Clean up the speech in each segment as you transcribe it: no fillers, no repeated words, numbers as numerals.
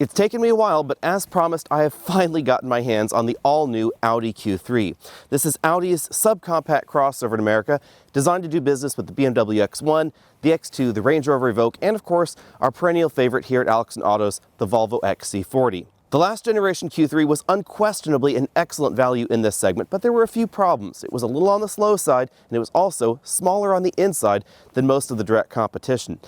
It's taken me a while, but as promised, I have finally gotten my hands on the all-new Audi Q3. This is Audi's subcompact crossover in America, designed to do business with the BMW X1, the X2, the Range Rover Evoque, and of course, our perennial favorite here at Alex & Autos, the Volvo XC40. The last generation Q3 was unquestionably an excellent value in this segment, but there were a few problems. It was a little on the slow side, and it was also smaller on the inside than most of the direct competition.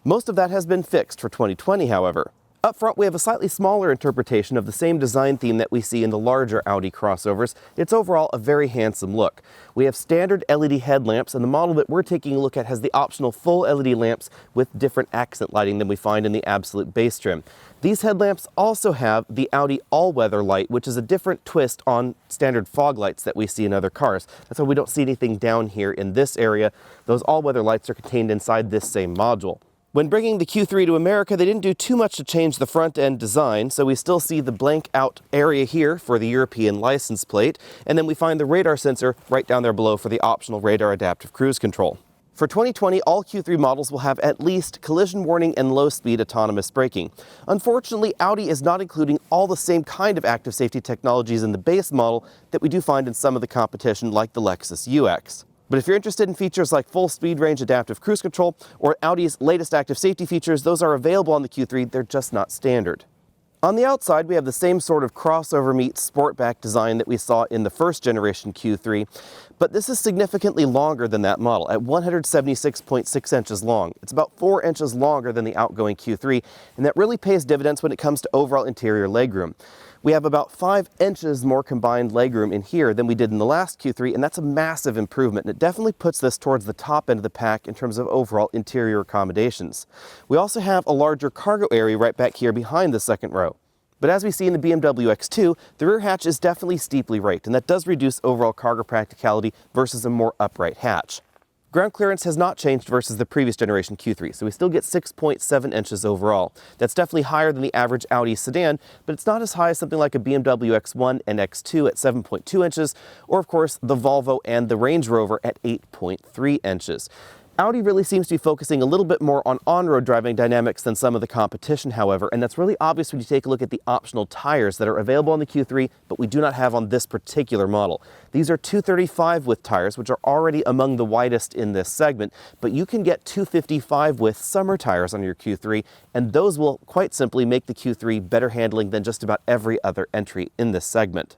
Most of that has been fixed for 2020, however. Up front, we have a slightly smaller interpretation of the same design theme that we see in the larger Audi crossovers. It's overall a very handsome look. We have standard LED headlamps, and the model that we're taking a look at has the optional full LED lamps with different accent lighting than we find in the absolute base trim. These headlamps also have the Audi all-weather light, which is a different twist on standard fog lights that we see in other cars. That's why we don't see anything down here in this area. Those all-weather lights are contained inside this same module. When bringing the Q3 to America, they didn't do too much to change the front end design, so we still see the blank out area here for the European license plate, and then we find the radar sensor right down there below for the optional radar adaptive cruise control. For 2020, all Q3 models will have at least collision warning and low-speed autonomous braking. Unfortunately, Audi is not including all the same kind of active safety technologies in the base model that we do find in some of the competition like the Lexus UX. But if you're interested in features like full speed range adaptive cruise control or Audi's latest active safety features, those are available on the Q3, they're just not standard. On the outside, we have the same sort of crossover meets sportback design that we saw in the first generation Q3, but this is significantly longer than that model at 176.6 inches long. It's about 4 inches longer than the outgoing Q3, and that really pays dividends when it comes to overall interior legroom. We have about 5 inches more combined legroom in here than we did in the last Q3, and that's a massive improvement, and it definitely puts this towards the top end of the pack in terms of overall interior accommodations. We also have a larger cargo area right back here behind the second row. But as we see in the BMW X2, the rear hatch is definitely steeply raked, and that does reduce overall cargo practicality versus a more upright hatch. Ground clearance has not changed versus the previous generation Q3, so we still get 6.7 inches overall. That's definitely higher than the average Audi sedan, but it's not as high as something like a BMW X1 and X2 at 7.2 inches, or of course the Volvo and the Range Rover at 8.3 inches. Audi really seems to be focusing a little bit more on on-road driving dynamics than some of the competition, however, and that's really obvious when you take a look at the optional tires that are available on the Q3, but we do not have on this particular model. These are 235 width tires, which are already among the widest in this segment, but you can get 255 width summer tires on your Q3, and those will quite simply make the Q3 better handling than just about every other entry in this segment.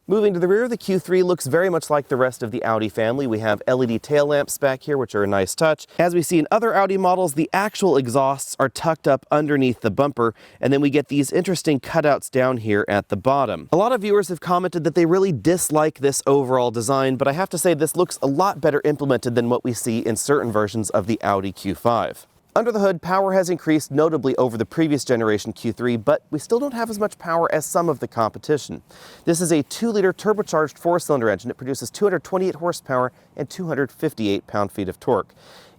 Moving to the rear, the Q3 looks very much like the rest of the Audi family. We have LED tail lamps back here, which are a nice touch. As we see in other Audi models, the actual exhausts are tucked up underneath the bumper, and then we get these interesting cutouts down here at the bottom. A lot of viewers have commented that they really dislike this overall design, but I have to say this looks a lot better implemented than what we see in certain versions of the Audi Q5. Under the hood, power has increased notably over the previous generation Q3, but we still don't have as much power as some of the competition. This is a 2-liter turbocharged 4-cylinder engine. It produces 228 horsepower and 258 pound-feet of torque.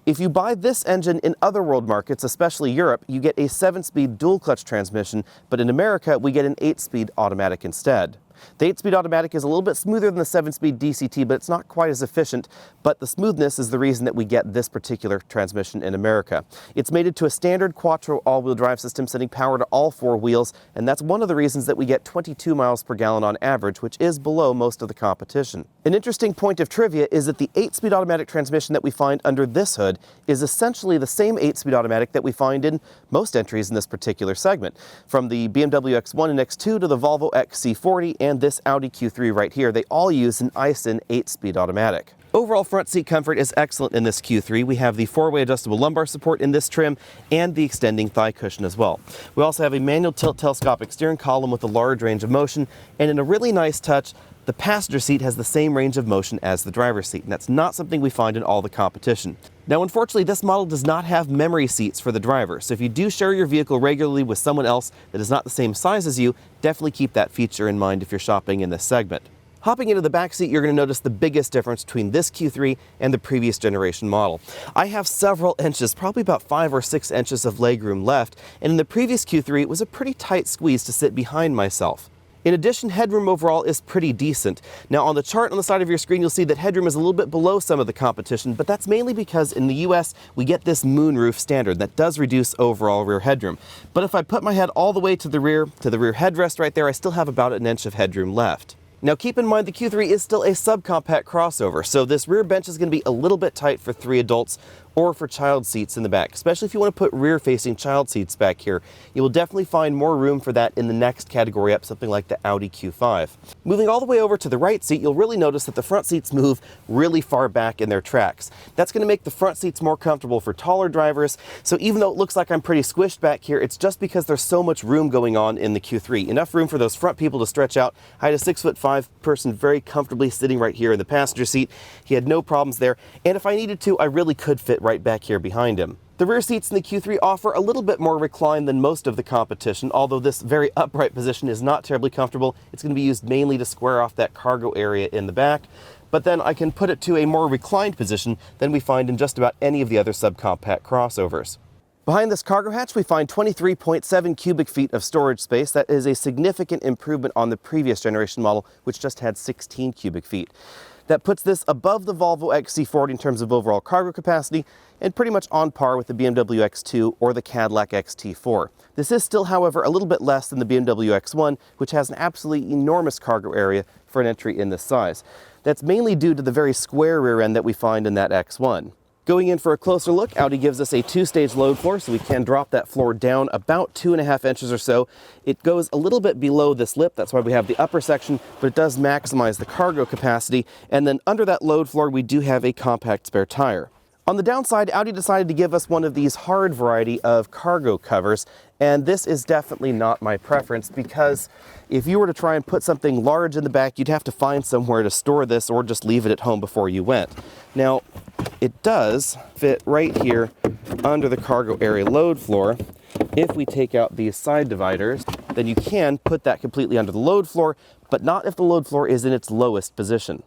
If you buy this engine in other world markets, especially Europe, you get a 7-speed dual-clutch transmission, but in America, we get an 8-speed automatic instead. The 8-speed automatic is a little bit smoother than the 7-speed DCT, but it's not quite as efficient, but the smoothness is the reason that we get this particular transmission in America. It's mated to a standard quattro all-wheel drive system, sending power to all 4 wheels, and that's one of the reasons that we get 22 miles per gallon on average, which is below most of the competition. An interesting point of trivia is that the 8-speed automatic transmission that we find under this hood is essentially the same 8-speed automatic that we find in most entries in this particular segment. From the BMW X1 and X2 to the Volvo XC40 and this Audi Q3 right here, they all use an Aisin 8-speed automatic. Overall front seat comfort is excellent in this Q3. We have the 4-way adjustable lumbar support in this trim and the extending thigh cushion as well. We also have a manual tilt telescopic steering column with a large range of motion, and in a really nice touch, the passenger seat has the same range of motion as the driver's seat, and that's not something we find in all the competition. Now, unfortunately, this model does not have memory seats for the driver, so if you do share your vehicle regularly with someone else that is not the same size as you, definitely keep that feature in mind if you're shopping in this segment. Hopping into the back seat, you're going to notice the biggest difference between this Q3 and the previous generation model. I have several inches, probably about 5 or 6 inches of legroom left, and in the previous Q3, it was a pretty tight squeeze to sit behind myself. In addition, headroom overall is pretty decent. Now on the chart on the side of your screen, you'll see that headroom is a little bit below some of the competition, but that's mainly because in the US, we get this moonroof standard that does reduce overall rear headroom. But if I put my head all the way to the rear headrest right there, I still have about an inch of headroom left. Now keep in mind the Q3 is still a subcompact crossover, so this rear bench is going to be a little bit tight for 3 adults or for child seats in the back, especially if you want to put rear-facing child seats back here. You will definitely find more room for that in the next category up, something like the Audi Q5. Moving all the way over to the right seat, you'll really notice that the front seats move really far back in their tracks. That's going to make the front seats more comfortable for taller drivers, so even though it looks like I'm pretty squished back here, it's just because there's so much room going on in the Q3. Enough room for those front people to stretch out. I had a 6'5" person very comfortably sitting right here in the passenger seat. He had no problems there, and if I needed to, I really could fit right back here behind him. The rear seats in the Q3 offer a little bit more recline than most of the competition, although this very upright position is not terribly comfortable. It's going to be used mainly to square off that cargo area in the back, but then I can put it to a more reclined position than we find in just about any of the other subcompact crossovers. Behind this cargo hatch, we find 23.7 cubic feet of storage space. That is a significant improvement on the previous generation model, which just had 16 cubic feet. That puts this above the Volvo XC40 in terms of overall cargo capacity, and pretty much on par with the BMW X2 or the Cadillac XT4. This is still, however, a little bit less than the BMW X1, which has an absolutely enormous cargo area for an entry in this size. That's mainly due to the very square rear end that we find in that X1. Going in for a closer look, Audi gives us a 2-stage load floor, so we can drop that floor down about 2.5 inches or so. It goes a little bit below this lip, that's why we have the upper section, but it does maximize the cargo capacity. And then under that load floor, we do have a compact spare tire. On the downside, Audi decided to give us one of these hard variety of cargo covers, and this is definitely not my preference, because if you were to try and put something large in the back, you'd have to find somewhere to store this or just leave it at home before you went. Now, it does fit right here under the cargo area load floor. If we take out these side dividers, then you can put that completely under the load floor, but not if the load floor is in its lowest position.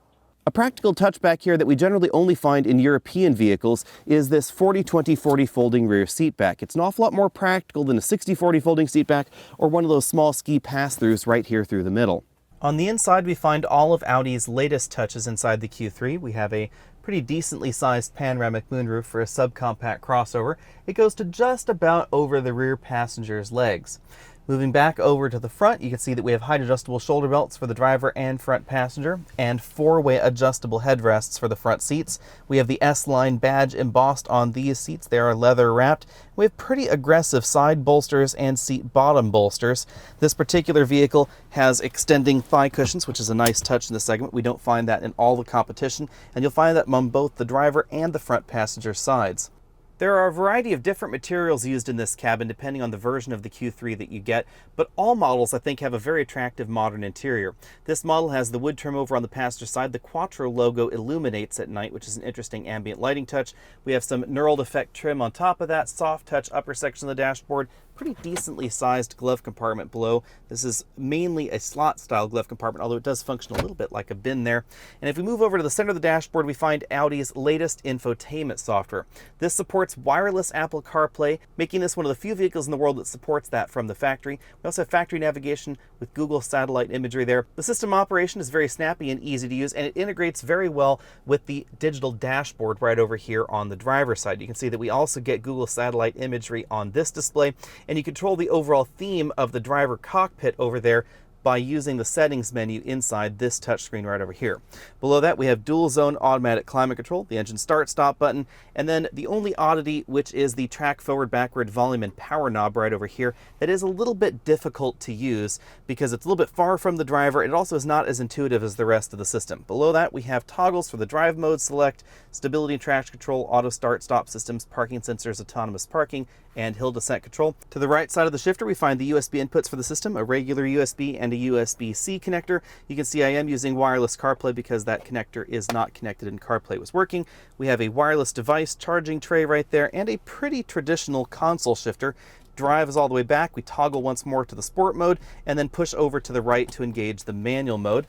A practical touchback here that we generally only find in European vehicles is this 40-20-40 folding rear seat back. It's an awful lot more practical than a 60-40 folding seat back or one of those small ski pass-throughs right here through the middle. On the inside, we find all of Audi's latest touches inside the Q3. We have a pretty decently sized panoramic moonroof for a subcompact crossover. It goes to just about over the rear passenger's legs. Moving back over to the front, you can see that we have height adjustable shoulder belts for the driver and front passenger, and 4-way adjustable headrests for the front seats. We have the S-Line badge embossed on these seats. They are leather wrapped. We have pretty aggressive side bolsters and seat bottom bolsters. This particular vehicle has extending thigh cushions, which is a nice touch in this segment. We don't find that in all the competition, and you'll find that on both the driver and the front passenger sides. There are a variety of different materials used in this cabin depending on the version of the Q3 that you get, but all models I think have a very attractive modern interior. This model has the wood trim over on the passenger side. The Quattro logo illuminates at night, which is an interesting ambient lighting touch. We have some knurled effect trim on top of that, soft touch upper section of the dashboard, pretty decently sized glove compartment below. This is mainly a slot style glove compartment, although it does function a little bit like a bin there. And if we move over to the center of the dashboard, we find Audi's latest infotainment software. This supports wireless Apple CarPlay, making this one of the few vehicles in the world that supports that from the factory. We also have factory navigation with Google satellite imagery there. The system operation is very snappy and easy to use, and it integrates very well with the digital dashboard right over here on the driver's side. You can see that we also get Google satellite imagery on this display, and you control the overall theme of the driver cockpit over there by using the settings menu inside this touchscreen right over here. Below that, we have dual zone automatic climate control, the engine start stop button, and then the only oddity, which is the track forward backward volume and power knob right over here. That is a little bit difficult to use because it's a little bit far from the driver. It also is not as intuitive as the rest of the system. Below that, we have toggles for the drive mode select, stability and traction control, auto start stop systems, parking sensors, autonomous parking, and hill descent control. To the right side of the shifter, we find the USB inputs for the system, a regular USB and a USB-C connector. You can see I am using wireless CarPlay because that connector is not connected and CarPlay was working. We have a wireless device charging tray right there and a pretty traditional console shifter. Drive is all the way back. We toggle once more to the sport mode and then push over to the right to engage the manual mode.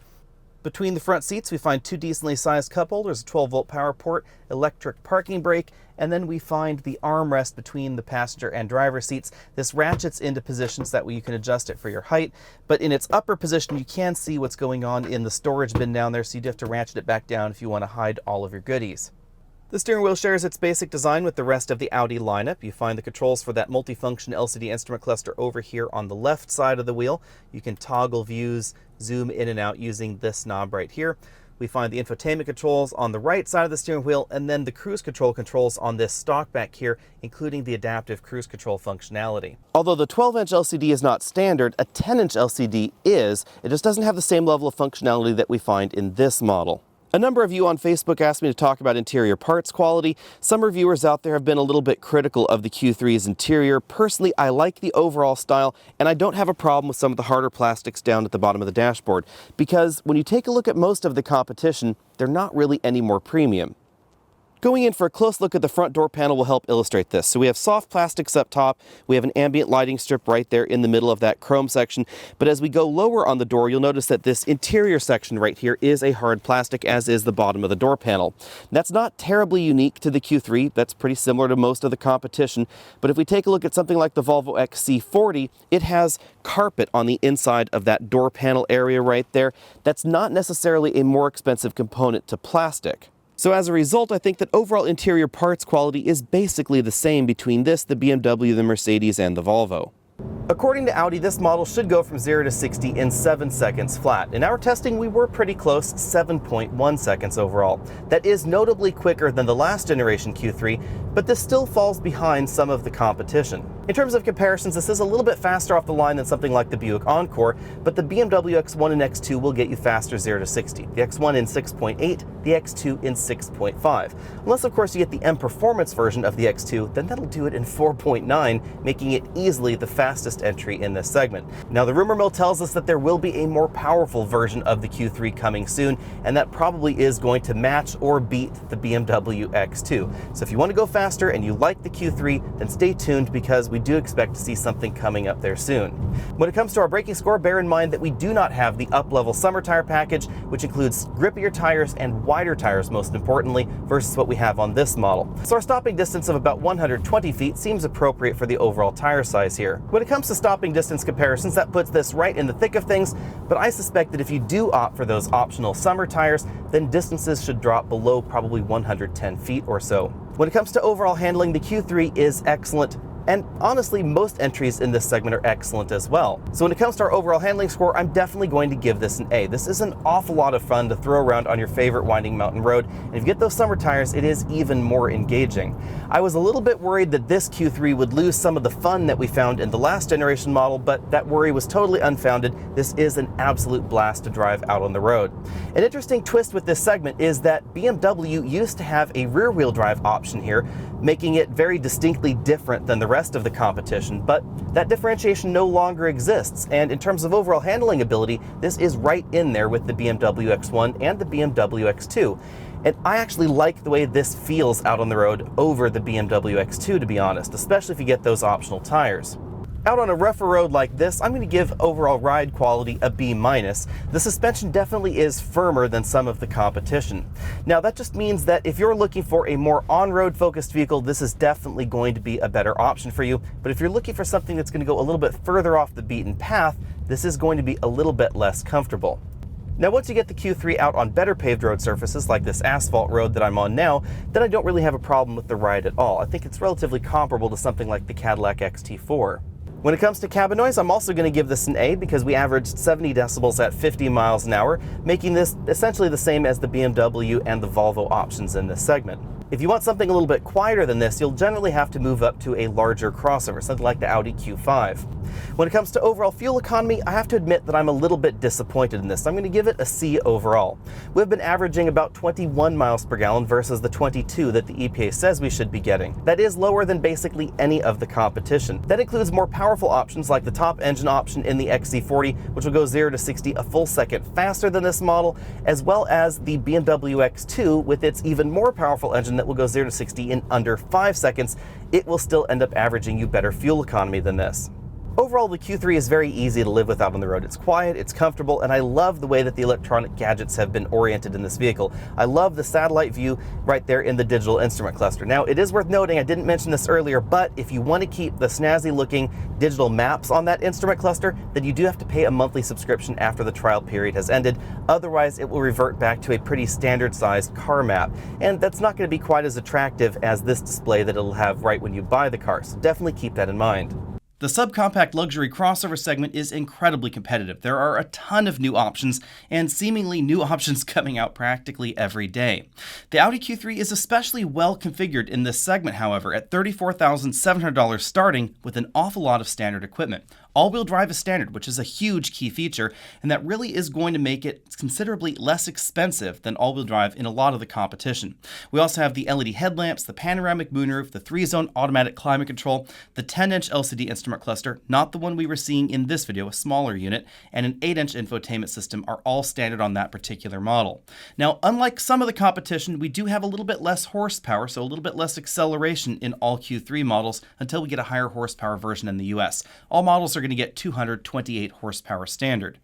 Between the front seats, we find two decently sized cup holders, a 12-volt power port, electric parking brake, and then we find the armrest between the passenger and driver seats. This ratchets into positions that way you can adjust it for your height, but in its upper position, you can see what's going on in the storage bin down there, so you do have to ratchet it back down if you want to hide all of your goodies. The steering wheel shares its basic design with the rest of the Audi lineup. You find the controls for that multifunction LCD instrument cluster over here on the left side of the wheel. You can toggle views, zoom in and out using this knob right here. We find the infotainment controls on the right side of the steering wheel, and then the cruise control controls on this stalk back here, including the adaptive cruise control functionality. Although the 12-inch LCD is not standard, a 10-inch LCD is. It just doesn't have the same level of functionality that we find in this model. A number of you on Facebook asked me to talk about interior parts quality. Some reviewers out there have been a little bit critical of the Q3's interior. Personally, I like the overall style, and I don't have a problem with some of the harder plastics down at the bottom of the dashboard, because when you take a look at most of the competition, they're not really any more premium. Going in for a close look at the front door panel will help illustrate this. So we have soft plastics up top, we have an ambient lighting strip right there in the middle of that chrome section, but as we go lower on the door, you'll notice that this interior section right here is a hard plastic, as is the bottom of the door panel. That's not terribly unique to the Q3, that's pretty similar to most of the competition, but if we take a look at something like the Volvo XC40, it has carpet on the inside of that door panel area right there. That's not necessarily a more expensive component to plastic. So as a result, I think that overall interior parts quality is basically the same between this, the BMW, the Mercedes, and the Volvo. According to Audi, this model should go from 0 to 60 in 7 seconds flat. In our testing, we were pretty close, 7.1 seconds overall. That is notably quicker than the last generation Q3, but this still falls behind some of the competition. In terms of comparisons, this is a little bit faster off the line than something like the Buick Encore, but the BMW X1 and X2 will get you faster 0 to 60. The X1 in 6.8, the X2 in 6.5. Unless, of course, you get the M Performance version of the X2, then that'll do it in 4.9, making it easily the fastest entry in this segment. Now, the rumor mill tells us that there will be a more powerful version of the Q3 coming soon, and that probably is going to match or beat the BMW X2. So if you want to go faster and you like the Q3, then stay tuned, because we do expect to see something coming up there soon. When it comes to our braking score, bear in mind that we do not have the up-level summer tire package, which includes grippier tires and wider tires, most importantly, versus what we have on this model. So our stopping distance of about 120 feet seems appropriate for the overall tire size here. When it comes to stopping distance comparisons, that puts this right in the thick of things, but I suspect that if you do opt for those optional summer tires, then distances should drop below probably 110 feet or so. When it comes to overall handling, the Q3 is excellent, and honestly, most entries in this segment are excellent as well. So when it comes to our overall handling score, I'm definitely going to give this an A. This is an awful lot of fun to throw around on your favorite winding mountain road, and if you get those summer tires, it is even more engaging. I was a little bit worried that this Q3 would lose some of the fun that we found in the last generation model, but that worry was totally unfounded. This is an absolute blast to drive out on the road. An interesting twist with this segment is that BMW used to have a rear-wheel drive option here, making it very distinctly different than the rest of the competition, but that differentiation no longer exists, and in terms of overall handling ability, this is right in there with the BMW X1 and the BMW X2. And I actually like the way this feels out on the road over the BMW X2, to be honest, especially if you get those optional tires. Out on a rougher road like this, I'm going to give overall ride quality a B-. The suspension definitely is firmer than some of the competition. Now, that just means that if you're looking for a more on-road focused vehicle, this is definitely going to be a better option for you. But if you're looking for something that's going to go a little bit further off the beaten path, this is going to be a little bit less comfortable. Now, once you get the Q3 out on better paved road surfaces like this asphalt road that I'm on now, then I don't really have a problem with the ride at all. I think it's relatively comparable to something like the Cadillac XT4. When it comes to cabin noise, I'm also going to give this an A, because we averaged 70 decibels at 50 miles an hour, making this essentially the same as the BMW and the Volvo options in this segment. If you want something a little bit quieter than this, you'll generally have to move up to a larger crossover, something like the Audi Q5. When it comes to overall fuel economy, I have to admit that I'm a little bit disappointed in this. I'm going to give it a C overall. We've been averaging about 21 miles per gallon versus the 22 that the EPA says we should be getting. That is lower than basically any of the competition. That includes more powerful options like the top engine option in the XC40, which will go 0 to 60 a full second faster than this model, as well as the BMW X2 with its even more powerful engine that will go 0 to 60 in under 5 seconds. It will still end up averaging you better fuel economy than this. Overall, the Q3 is very easy to live with out on the road. It's quiet, it's comfortable, and I love the way that the electronic gadgets have been oriented in this vehicle. I love the satellite view right there in the digital instrument cluster. Now, it is worth noting, I didn't mention this earlier, but if you want to keep the snazzy looking digital maps on that instrument cluster, then you do have to pay a monthly subscription after the trial period has ended. Otherwise, it will revert back to a pretty standard sized car map. And that's not going to be quite as attractive as this display that it'll have right when you buy the car. So definitely keep that in mind. The subcompact luxury crossover segment is incredibly competitive. There are a ton of new options, and seemingly new options coming out practically every day. The Audi Q3 is especially well configured in this segment, however, at $34,700 starting with an awful lot of standard equipment. All-wheel drive is standard, which is a huge key feature, and that really is going to make it considerably less expensive than all-wheel drive in a lot of the competition. We also have the LED headlamps, the panoramic moonroof, the 3-zone automatic climate control, the 10-inch LCD instrument cluster, not the one we were seeing in this video, a smaller unit, and an 8-inch infotainment system are all standard on that particular model. Now, unlike some of the competition, we do have a little bit less horsepower, so a little bit less acceleration in all Q3 models until we get a higher horsepower version in the US. All models are going to get 228 horsepower standard.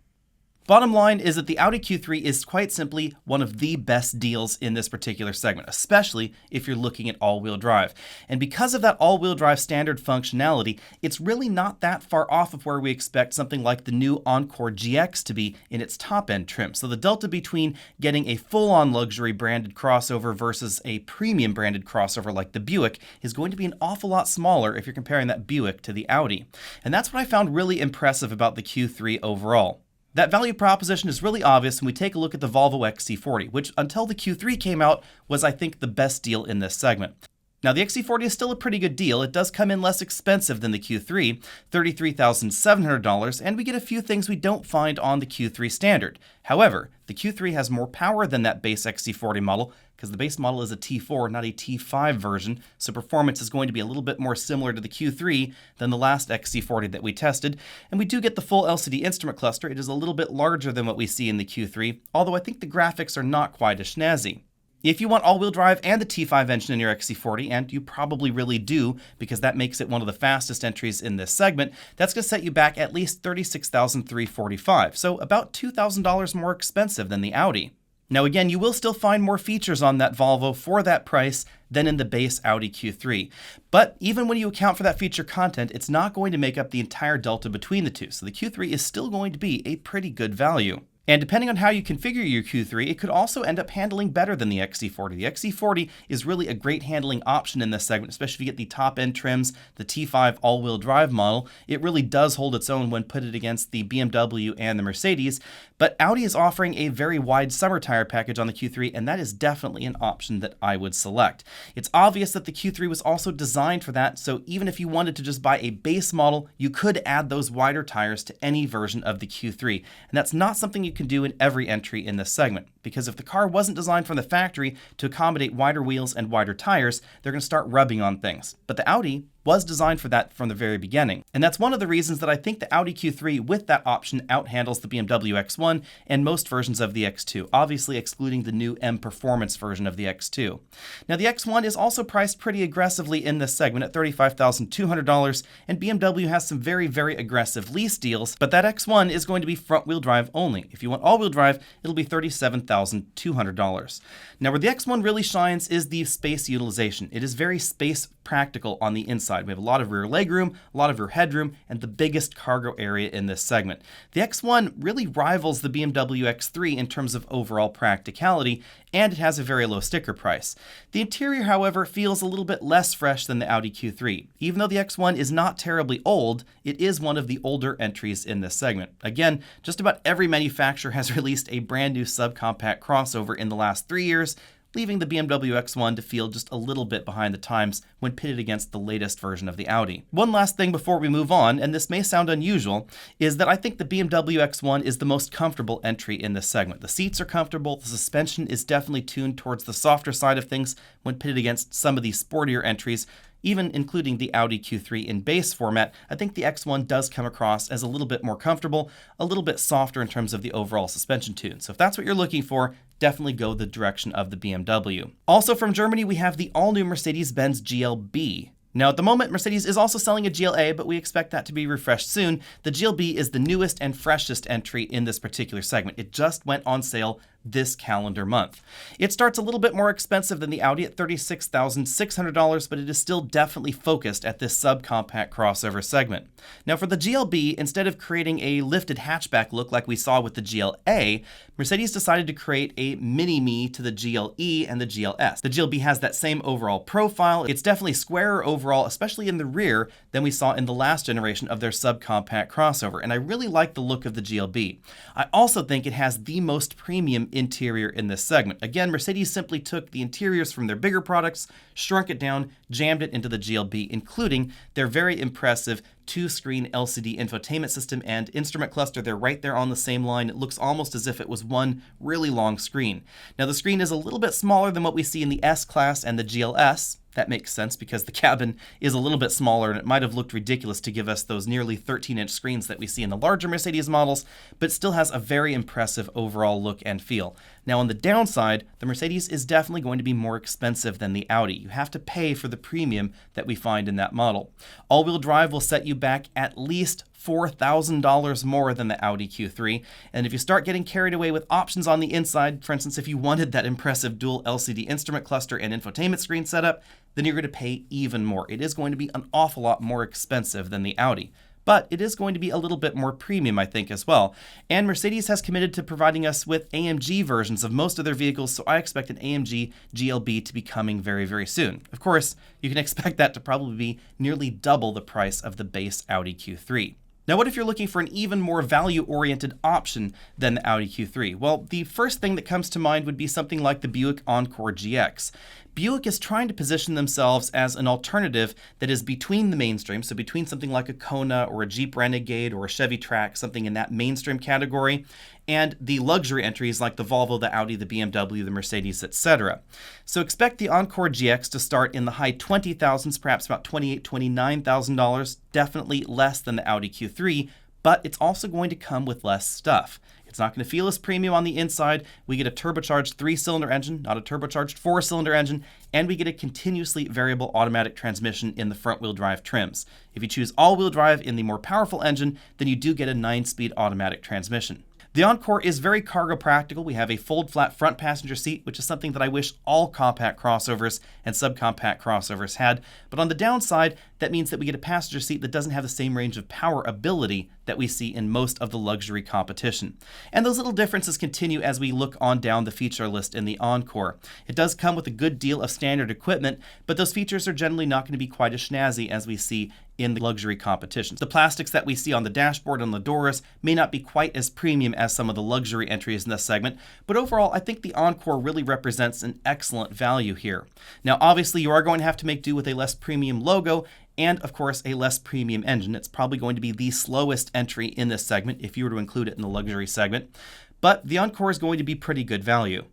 Bottom line is that the Audi Q3 is quite simply one of the best deals in this particular segment, especially if you're looking at all-wheel drive. And because of that all-wheel drive standard functionality, it's really not that far off of where we expect something like the new Encore GX to be in its top-end trim. So the delta between getting a full-on luxury branded crossover versus a premium branded crossover like the Buick is going to be an awful lot smaller if you're comparing that Buick to the Audi. And that's what I found really impressive about the Q3 overall. That value proposition is really obvious when we take a look at the Volvo XC40, which until the Q3 came out was, I think, the best deal in this segment. Now, the XC40 is still a pretty good deal. It does come in less expensive than the Q3, $33,700, and we get a few things we don't find on the Q3 standard. However, the Q3 has more power than that base XC40 model, because the base model is a T4, not a T5 version, so performance is going to be a little bit more similar to the Q3 than the last XC40 that we tested. And we do get the full LCD instrument cluster. It is a little bit larger than what we see in the Q3, although I think the graphics are not quite as snazzy. If you want all-wheel drive and the T5 engine in your XC40, and you probably really do because that makes it one of the fastest entries in this segment, that's going to set you back at least $36,345, so about $2,000 more expensive than the Audi. Now again, you will still find more features on that Volvo for that price than in the base Audi Q3. But even when you account for that feature content, it's not going to make up the entire delta between the two, so the Q3 is still going to be a pretty good value. And depending on how you configure your Q3, it could also end up handling better than the XC40. The XC40 is really a great handling option in this segment, especially if you get the top-end trims, the T5 all-wheel drive model. It really does hold its own when put it against the BMW and the Mercedes. But Audi is offering a very wide summer tire package on the Q3, and that is definitely an option that I would select. It's obvious that the Q3 was also designed for that, so even if you wanted to just buy a base model, you could add those wider tires to any version of the Q3. And that's not something you can do in every entry in this segment, because if the car wasn't designed from the factory to accommodate wider wheels and wider tires, they're going to start rubbing on things. But the Audi was designed for that from the very beginning. And that's one of the reasons that I think the Audi Q3 with that option outhandles the BMW X1 and most versions of the X2, obviously excluding the new M Performance version of the X2. Now the X1 is also priced pretty aggressively in this segment at $35,200, and BMW has some very, very aggressive lease deals, but that X1 is going to be front-wheel drive only. If you want all-wheel drive, it'll be $37,200. Now where the X1 really shines is the space utilization. It is very space practical on the inside. We have a lot of rear legroom, a lot of rear headroom, and the biggest cargo area in this segment. The X1 really rivals the BMW X3 in terms of overall practicality, and it has a very low sticker price. The interior, however, feels a little bit less fresh than the Audi Q3. Even though the X1 is not terribly old, it is one of the older entries in this segment. Again, just about every manufacturer has released a brand new subcompact crossover in the last 3 years, leaving the BMW X1 to feel just a little bit behind the times when pitted against the latest version of the Audi. One last thing before we move on, and this may sound unusual, is that I think the BMW X1 is the most comfortable entry in this segment. The seats are comfortable, the suspension is definitely tuned towards the softer side of things when pitted against some of these sportier entries. Even including the Audi Q3 in base format, I think the X1 does come across as a little bit more comfortable, a little bit softer in terms of the overall suspension tune. So if that's what you're looking for, definitely go the direction of the BMW. Also from Germany, we have the all-new Mercedes-Benz GLB. Now, at the moment, Mercedes is also selling a GLA, but we expect that to be refreshed soon. The GLB is the newest and freshest entry in this particular segment. It just went on sale this calendar month. It starts a little bit more expensive than the Audi at $36,600, but it is still definitely focused at this subcompact crossover segment. Now, for the GLB, instead of creating a lifted hatchback look like we saw with the GLA, Mercedes decided to create a mini-me to the GLE and the GLS. The GLB has that same overall profile. It's definitely squarer overall, especially in the rear, than we saw in the last generation of their subcompact crossover, and I really like the look of the GLB. I also think it has the most premium interior in this segment. Again, Mercedes simply took the interiors from their bigger products, shrunk it down, jammed it into the GLB, including their very impressive 2-screen LCD infotainment system and instrument cluster. They're right there on the same line. It looks almost as if it was one really long screen. Now, the screen is a little bit smaller than what we see in the S-Class and the GLS. That makes sense because the cabin is a little bit smaller and it might have looked ridiculous to give us those nearly 13-inch screens that we see in the larger Mercedes models, but still has a very impressive overall look and feel. Now, on the downside, the Mercedes is definitely going to be more expensive than the Audi. You have to pay for the premium that we find in that model. All-wheel drive will set you back at least $4,000 more than the Audi Q3. And if you start getting carried away with options on the inside, for instance, if you wanted that impressive dual LCD instrument cluster and infotainment screen setup, then you're going to pay even more. It is going to be an awful lot more expensive than the Audi. But it is going to be a little bit more premium, I think, as well. And Mercedes has committed to providing us with AMG versions of most of their vehicles, so I expect an AMG GLB to be coming very, very soon. Of course, you can expect that to probably be nearly double the price of the base Audi Q3. Now, what if you're looking for an even more value-oriented option than the Audi Q3? Well, the first thing that comes to mind would be something like the Buick Encore GX. Buick is trying to position themselves as an alternative that is between the mainstream, so between something like a Kona or a Jeep Renegade or a Chevy Trax, something in that mainstream category, and the luxury entries like the Volvo, the Audi, the BMW, the Mercedes, etc. So expect the Encore GX to start in the high 20,000s, perhaps about $28,000, $29,000, definitely less than the Audi Q3, but it's also going to come with less stuff. It's not going to feel as premium on the inside. We get a turbocharged 3-cylinder engine, not a turbocharged 4-cylinder engine, and we get a continuously variable automatic transmission in the front-wheel drive trims. If you choose all-wheel drive in the more powerful engine, then you do get a 9-speed automatic transmission. The Encore is very cargo practical. We have a fold-flat front passenger seat, which is something that I wish all compact crossovers and subcompact crossovers had. But on the downside, that means that we get a passenger seat that doesn't have the same range of power ability that we see in most of the luxury competition. And those little differences continue as we look on down the feature list in the Encore. It does come with a good deal of standard equipment, but those features are generally not going to be quite as snazzy as we see in the luxury competitions. The plastics that we see on the dashboard and the doors may not be quite as premium as some of the luxury entries in this segment, but overall, I think the Encore really represents an excellent value here. Now, obviously, you are going to have to make do with a less premium logo and, of course, a less premium engine. It's probably going to be the slowest entry in this segment if you were to include it in the luxury segment, but the Encore is going to be pretty good value.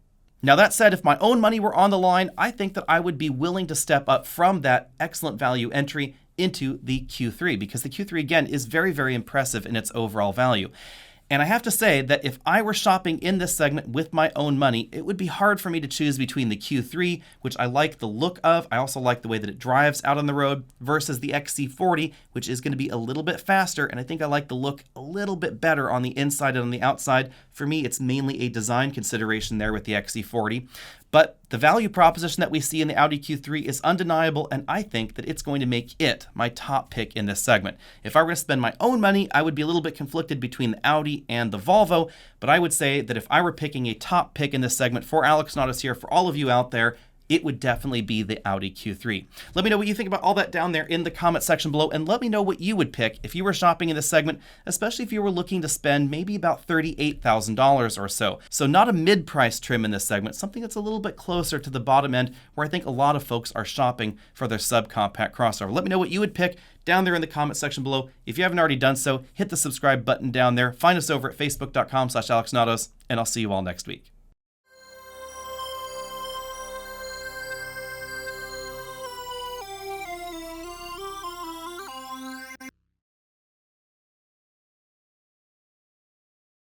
Now, that said, if my own money were on the line, I think that I would be willing to step up from that excellent value entry into the Q3, because the Q3, again, is very, very impressive in its overall value. And I have to say that if I were shopping in this segment with my own money, it would be hard for me to choose between the Q3, which I like the look of, I also like the way that it drives out on the road, versus the XC40, which is going to be a little bit faster, and I think I like the look a little bit better on the inside and on the outside. For me, it's mainly a design consideration there with the XC40. But the value proposition that we see in the Audi Q3 is undeniable, and I think that it's going to make it my top pick in this segment. If I were to spend my own money, I would be a little bit conflicted between the Audi and the Volvo, but I would say that if I were picking a top pick in this segment for Alex Natos here, for all of you out there, it would definitely be the Audi Q3. Let me know what you think about all that down there in the comment section below, and let me know what you would pick if you were shopping in this segment, especially if you were looking to spend maybe about $38,000 or so. So not a mid-price trim in this segment, something that's a little bit closer to the bottom end, where I think a lot of folks are shopping for their subcompact crossover. Let me know what you would pick down there in the comment section below. If you haven't already done so, hit the subscribe button down there. Find us over at facebook.com/AlexNatos, and I'll see you all next week.